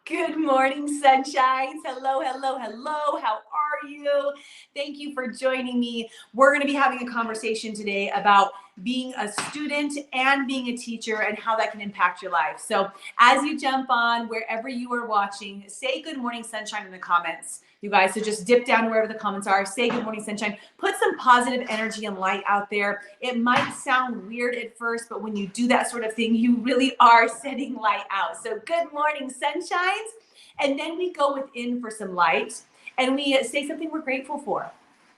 Good morning, sunshines. Hello, hello, hello. How are you? Thank you for joining me. We're going to be having a conversation today about being a student and being a teacher and how that can impact your life. So as you jump on, wherever you are watching, say good morning, sunshine in the comments. You guys, so just dip down to wherever the comments are, say good morning, sunshine, put some positive energy and light out there. It might sound weird at first, but when you do that sort of thing, you really are sending light out. So good morning, sunshines. And then we go within for some light and we say something we're grateful for.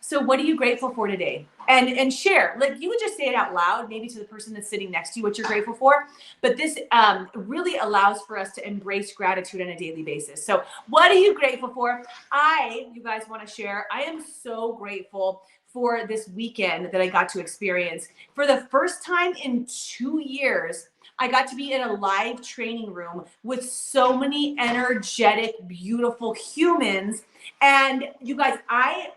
So what are you grateful for today? And share, like you would just say it out loud, maybe to the person that's sitting next to you, what you're grateful for. But this really allows for us to embrace gratitude on a daily basis. So what are you grateful for? You guys want to share, I am so grateful for this weekend that I got to experience. For the first time in 2 years, I got to be in a live training room with so many energetic, beautiful humans. And you guys, I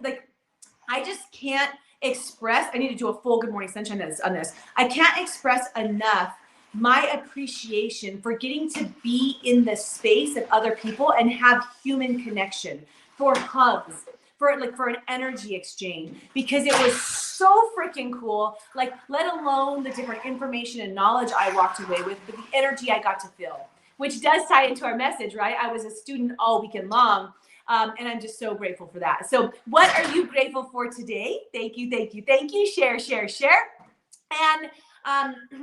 just can't express, I need to do a full good morning sunshine on this. I can't express enough my appreciation for getting to be in the space of other people and have human connection, for hugs, for an energy exchange, because it was so freaking cool. Like, let alone the different information and knowledge I walked away with, but the energy I got to feel, which does tie into our message, right? I was a student all weekend long. And I'm just so grateful for that. So what are you grateful for today? Thank you, thank you, thank you. Share, share, share. And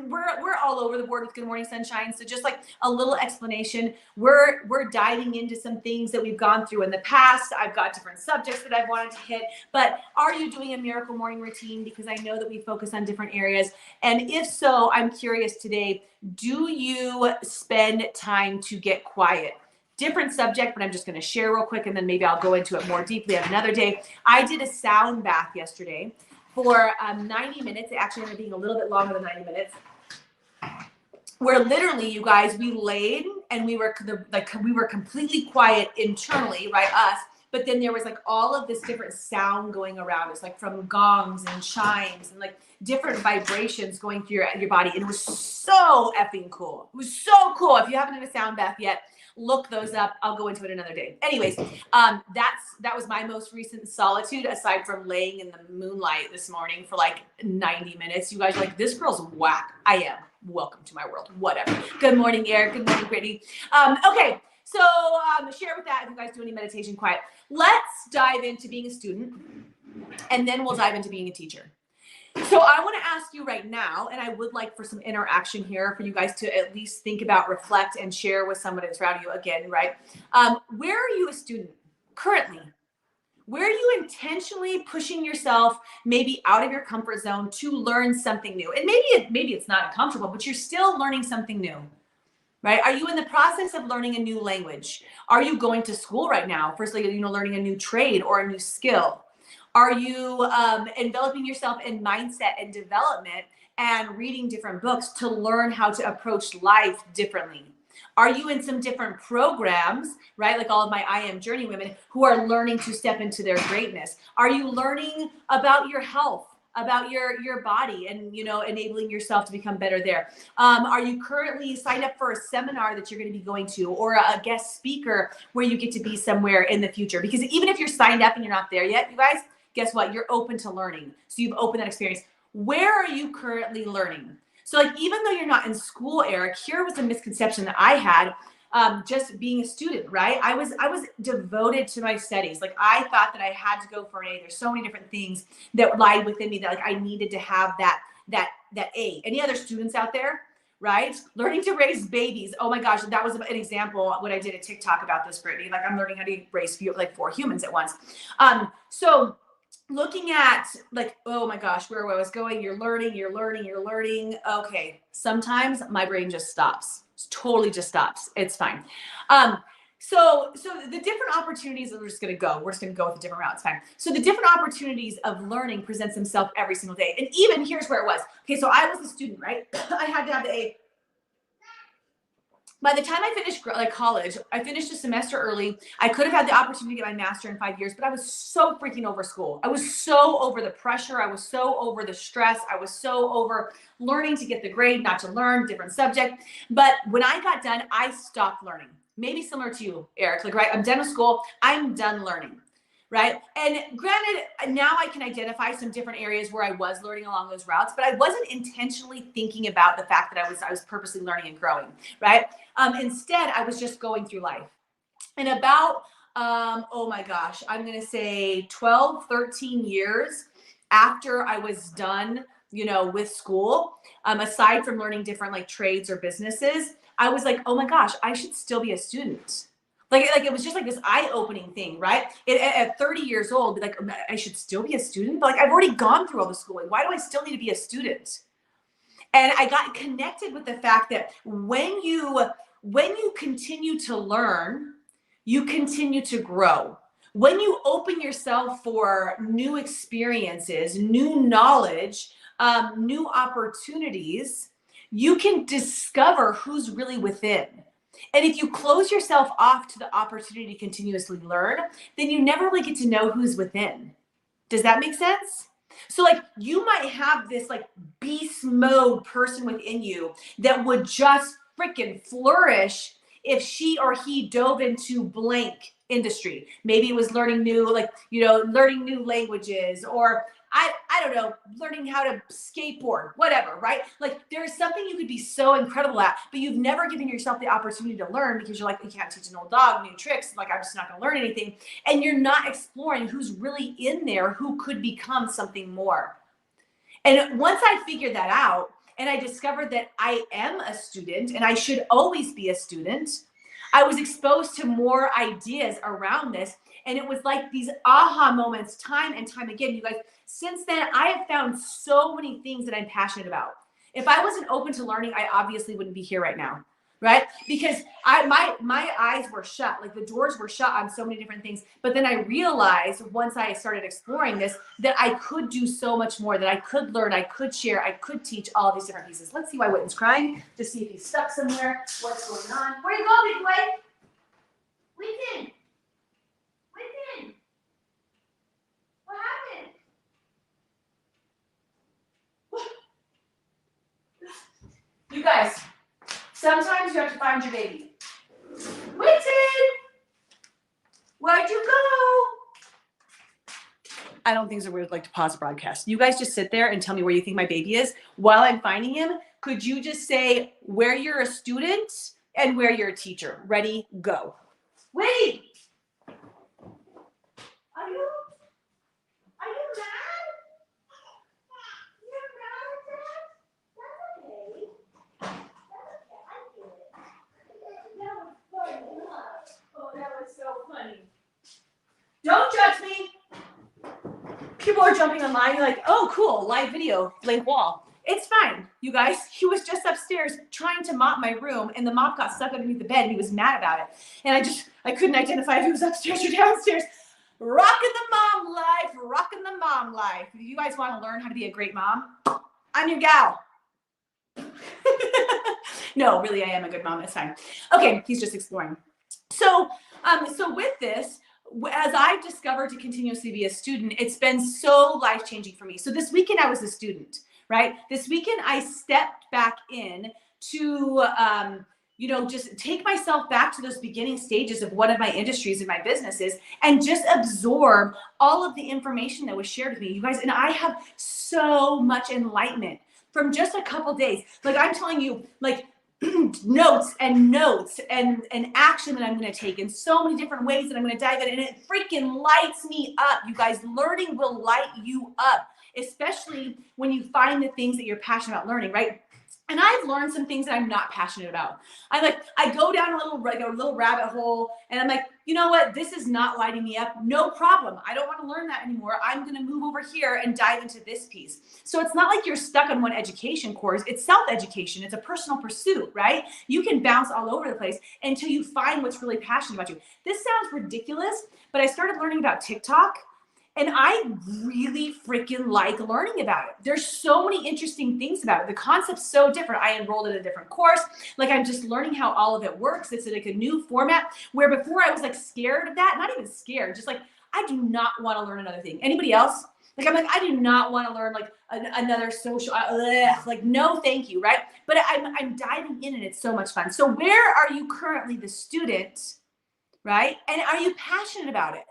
we're all over the board with Good Morning Sunshine. So just like a little explanation, we're diving into some things that we've gone through in the past. I've got different subjects that I've wanted to hit, but are you doing a miracle morning routine? Because I know that we focus on different areas. And if so, I'm curious today, do you spend time to get quiet? Different subject, but I'm just going to share real quick, and then maybe I'll go into it more deeply on another day. I did a sound bath yesterday for 90 minutes. It actually ended up being a little bit longer than 90 minutes. Where literally, you guys, we laid and we were completely quiet internally, right? Us. But then there was like all of this different sound going around us, like from gongs and chimes and like different vibrations going through your body. And it was so effing cool. It was so cool. If you haven't done a sound bath yet, look those up. I'll go into it another day. Anyways, that was my most recent solitude, aside from laying in the moonlight this morning for like 90 minutes. You guys are like, this girl's whack. I am. Welcome to my world. Whatever. Good morning, Eric. Good morning, Brittany. Okay. So share with that if you guys do any meditation quiet. Let's dive into being a student, and then we'll dive into being a teacher. So I want to ask you right now, and I would like for some interaction here for you guys to at least think about, reflect, and share with someone that's around you again, right? Where are you a student currently? Where are you intentionally pushing yourself maybe out of your comfort zone to learn something new? And maybe it's not uncomfortable, but you're still learning something new. Right? Are you in the process of learning a new language? Are you going to school right now? Firstly, learning a new trade or a new skill? Are you enveloping yourself in mindset and development and reading different books to learn how to approach life differently? Are you in some different programs, right? Like all of my I Am Journey women who are learning to step into their greatness? Are you learning about your health, about your body, and enabling yourself to become better there? Are you currently signed up for a seminar that you're going to be going to, or a guest speaker where you get to be somewhere in the future? Because even if you're signed up and you're not there yet, you guys, guess what? You're open to learning. So you've opened that experience. Where are you currently learning? So like, even though you're not in school, Eric, here was a misconception that I had. Just being a student, right? I was devoted to my studies. Like, I thought that I had to go for an A. There's so many different things that lied within me that like I needed to have that A. Any other students out there? Right? Learning to raise babies. Oh my gosh, that was an example when I did a TikTok about this, Brittany. Like, I'm learning how to raise like 4 humans at once. So looking at like, oh my gosh, where I was going, you're learning. Okay. Sometimes my brain just stops. Totally just stops. It's fine. So the different opportunities, we're just going to go with a different route. It's fine. So the different opportunities of learning presents themselves every single day. And even here's where it was. Okay. So I was a student, right? I had to have the A. by the time I finished like college, I finished a semester early. I could have had the opportunity to get my master in 5 years, but I was so freaking over school. I was so over the pressure. I was so over the stress. I was so over learning to get the grade, not to learn, different subject. But when I got done, I stopped learning. Maybe similar to you, Eric. Like, right, I'm done with school. I'm done learning. Right. And granted, now I can identify some different areas where I was learning along those routes, but I wasn't intentionally thinking about the fact that I was purposely learning and growing. Right. Instead, I was just going through life. And about, oh my gosh, I'm going to say 12, 13 years after I was done, with school, aside from learning different like trades or businesses, I was like, oh my gosh, I should still be a student. Like it was just like this eye-opening thing, right? At 30 years old, like I should still be a student, but like I've already gone through all the schooling. Why do I still need to be a student? And I got connected with the fact that when you continue to learn, you continue to grow. When you open yourself for new experiences, new knowledge, new opportunities, you can discover who's really within. And if you close yourself off to the opportunity to continuously learn, then you never really get to know who's within. Does that make sense? So like you might have this like beast mode person within you that would just freaking flourish if she or he dove into blank industry. Maybe it was learning new, learning new languages, or I don't know, learning how to skateboard, whatever, right? Like there is something you could be so incredible at, but you've never given yourself the opportunity to learn because you're like, you can't teach an old dog new tricks. Like, I'm just not gonna learn anything. And you're not exploring who's really in there, who could become something more. And once I figured that out and I discovered that I am a student and I should always be a student, I was exposed to more ideas around this. And it was like these aha moments time and time again. You guys, since then, I have found so many things that I'm passionate about. If I wasn't open to learning, I obviously wouldn't be here right now, right? Because my eyes were shut, like the doors were shut on so many different things. But then I realized once I started exploring this, that I could do so much more, that I could learn, I could share, I could teach all these different pieces. Let's see why Witten's crying, to see if he's stuck somewhere, what's going on. Where you go, big boy? Witten. Witten. What happened? You guys, sometimes you have to find your baby. Witten! Where'd you go? I don't think it's weird like to pause the broadcast. You guys just sit there and tell me where you think my baby is. While I'm finding him, could you just say where you're a student and where you're a teacher? Ready, go. Wait! Are you mad? You're mad at that? That's okay. That's okay. I get it. That was funny, huh? Oh, that was so funny. Don't judge me. People are jumping online. You're like, oh, cool, live video, blank wall. It's fine, you guys. He was just upstairs trying to mop my room, and the mop got stuck underneath the bed, and he was mad about it. And I couldn't identify if he was upstairs or downstairs. Rocking the mom life, rocking the mom life. If you guys want to learn how to be a great mom, I'm your gal. No, really, I am a good mom. It's fine. Okay, he's just exploring. So with this, as I've discovered to continuously be a student, it's been so life-changing for me. So this weekend I was a student, right? This weekend I stepped back in to, just take myself back to those beginning stages of one of my industries and my businesses and just absorb all of the information that was shared with me, you guys. And I have so much enlightenment from just a couple days. Like I'm telling you, like notes and action that I'm going to take in so many different ways that I'm going to dive in, and it freaking lights me up. You guys, learning will light you up, especially when you find the things that you're passionate about learning, right? And I've learned some things that I'm not passionate about. I go down a little rabbit hole, and I'm like, you know what? This is not lighting me up. No problem. I don't want to learn that anymore. I'm going to move over here and dive into this piece. So it's not like you're stuck on one education course. It's self-education. It's a personal pursuit, right? You can bounce all over the place until you find what's really passionate about you. This sounds ridiculous, but I started learning about TikTok. And I really freaking like learning about it. There's so many interesting things about it. The concept's so different. I enrolled in a different course. Like, I'm just learning how all of it works. It's like a new format where before I was like scared of that, not even scared, just like, I do not want to learn another thing. Anybody else? Like, I'm like, I do not want to learn like another social, like, no, thank you, right? But I'm diving in and it's so much fun. So where are you currently the student, right? And are you passionate about it?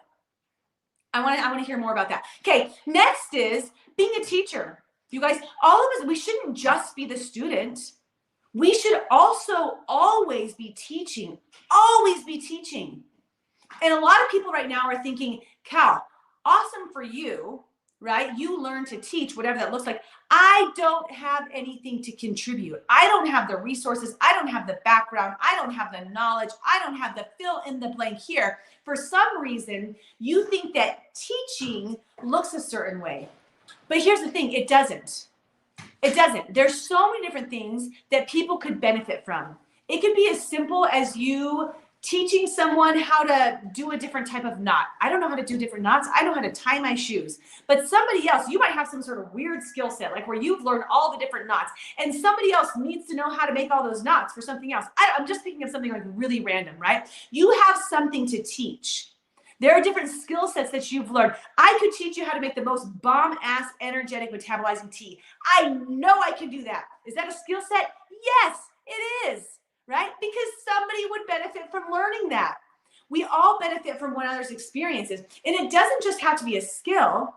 I want to hear more about that. Okay, next is being a teacher. You guys, all of us, we shouldn't just be the student. We should also always be teaching, always be teaching. And a lot of people right now are thinking, Cal, awesome for you, right? You learn to teach, whatever that looks like. I don't have anything to contribute. I don't have the resources. I don't have the background. I don't have the knowledge. I don't have the fill in the blank here. For some reason, you think that teaching looks a certain way. But here's the thing, it doesn't. It doesn't. There's so many different things that people could benefit from. It could be as simple as you teaching someone how to do a different type of knot. I don't know how to do different knots. I know how to tie my shoes. But somebody else, you might have some sort of weird skill set, like where you've learned all the different knots, and somebody else needs to know how to make all those knots for something else. I'm just thinking of something like really random, right? You have something to teach. There are different skill sets that you've learned. I could teach you how to make the most bomb-ass energetic metabolizing tea. I know I can do that. Is that a skill set? Yes, it is. Right? Because somebody would benefit from learning that. We all benefit from one another's experiences. And it doesn't just have to be a skill.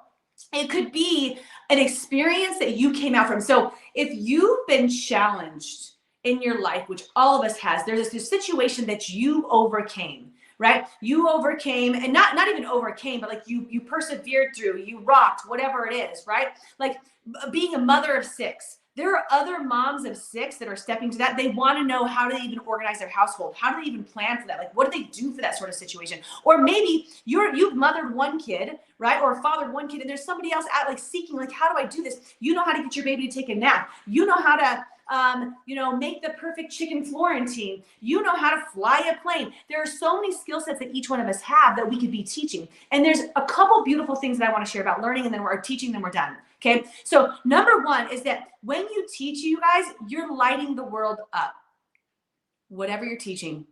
It could be an experience that you came out from. So if you've been challenged in your life, which all of us has, there's this situation that you overcame, right? You overcame, and not even overcame, but like you persevered through, you rocked, whatever it is, right? Like being a mother of 6. There are other moms of 6 that are stepping to that. They want to know how do they even organize their household? How do they even plan for that? Like, what do they do for that sort of situation? Or maybe you've mothered one kid, right? Or fathered one kid, and there's somebody else out like seeking, like, how do I do this? You know how to get your baby to take a nap. You know how to make the perfect chicken Florentine. You know how to fly a plane. There are so many skill sets that each one of us have that we could be teaching. And there's a couple beautiful things that I want to share about learning, and then we're teaching, then we're done. Okay. So number one is that when you teach, you guys, you're lighting the world up. Whatever you're teaching,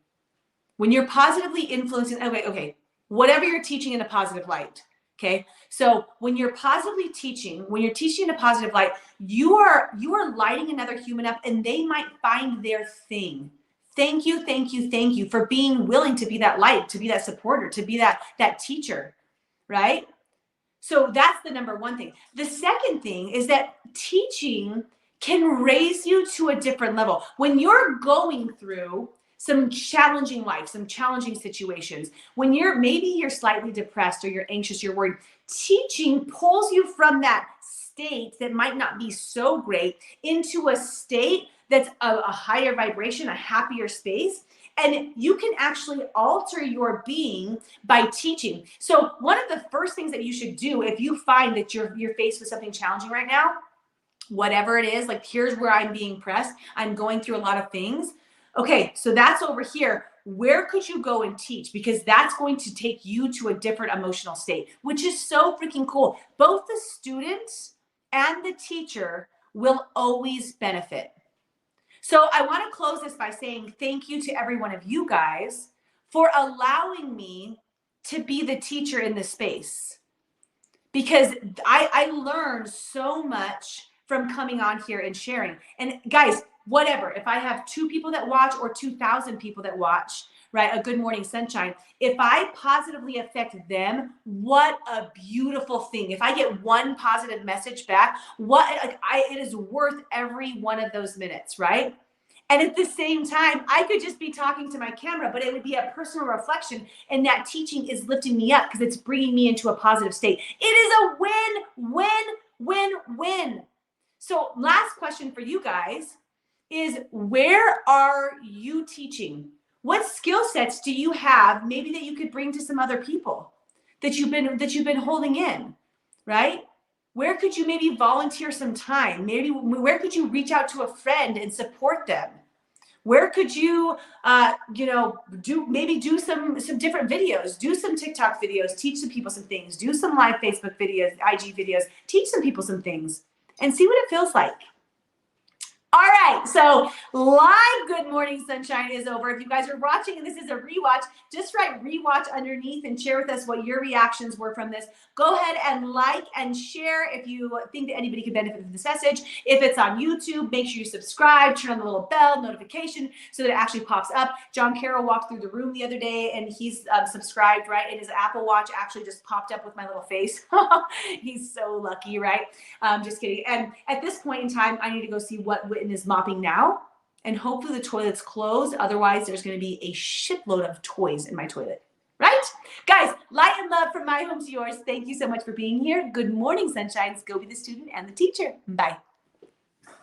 when you're positively influencing, okay, whatever you're teaching in a positive light. Okay. So when you're positively teaching, when you're teaching in a positive light, you are lighting another human up, and they might find their thing. Thank you, thank you, thank you for being willing to be that light, to be that supporter, to be that teacher, right? So that's the number one thing. The second thing is that teaching can raise you to a different level. When you're going through some challenging life, some challenging situations, when maybe you're slightly depressed or you're anxious, you're worried, teaching pulls you from that state that might not be so great into a state that's a higher vibration, a happier space. And you can actually alter your being by teaching. So one of the first things that you should do if you find that you're faced with something challenging right now, whatever it is, like here's where I'm being pressed, I'm going through a lot of things. Okay, so that's over here. Where could you go and teach? Because that's going to take you to a different emotional state, which is so freaking cool. Both the students and the teacher will always benefit. So I want to close this by saying thank you to every one of you guys for allowing me to be the teacher in this space, because I learned so much from coming on here and sharing. And guys, whatever, if I have 2 people that watch or 2,000 people that watch, right, a Good Morning Sunshine, if I positively affect them, what a beautiful thing. If I get one positive message back, it is worth every one of those minutes, right? And at the same time, I could just be talking to my camera, but it would be a personal reflection, and that teaching is lifting me up because it's bringing me into a positive state. It is a win, win, win, win. So last question for you guys is, where are you teaching? What skill sets do you have maybe that you could bring to some other people that you've been holding in, right? Where could you maybe volunteer some time? Maybe where could you reach out to a friend and support them? Where could you, do some different videos, do some TikTok videos, teach some people some things, do some live Facebook videos, IG videos, teach some people some things, and see what it feels like. All right, so live Good Morning Sunshine is over. If you guys are watching and this is a rewatch, just write rewatch underneath and share with us what your reactions were from this. Go ahead and like and share if you think that anybody could benefit from this message. If it's on YouTube, make sure you subscribe, turn on the little bell notification so that it actually pops up. John Carroll walked through the room the other day and he's subscribed, right? And his Apple Watch actually just popped up with my little face. He's so lucky, right? Just kidding. And at this point in time, I need to go see what Witten is mopping now. And hopefully the toilet's closed. Otherwise, there's going to be a shitload of toys in my toilet. Right? Guys, light and love from my home to yours. Thank you so much for being here. Good morning, sunshines. Go be the student and the teacher. Bye.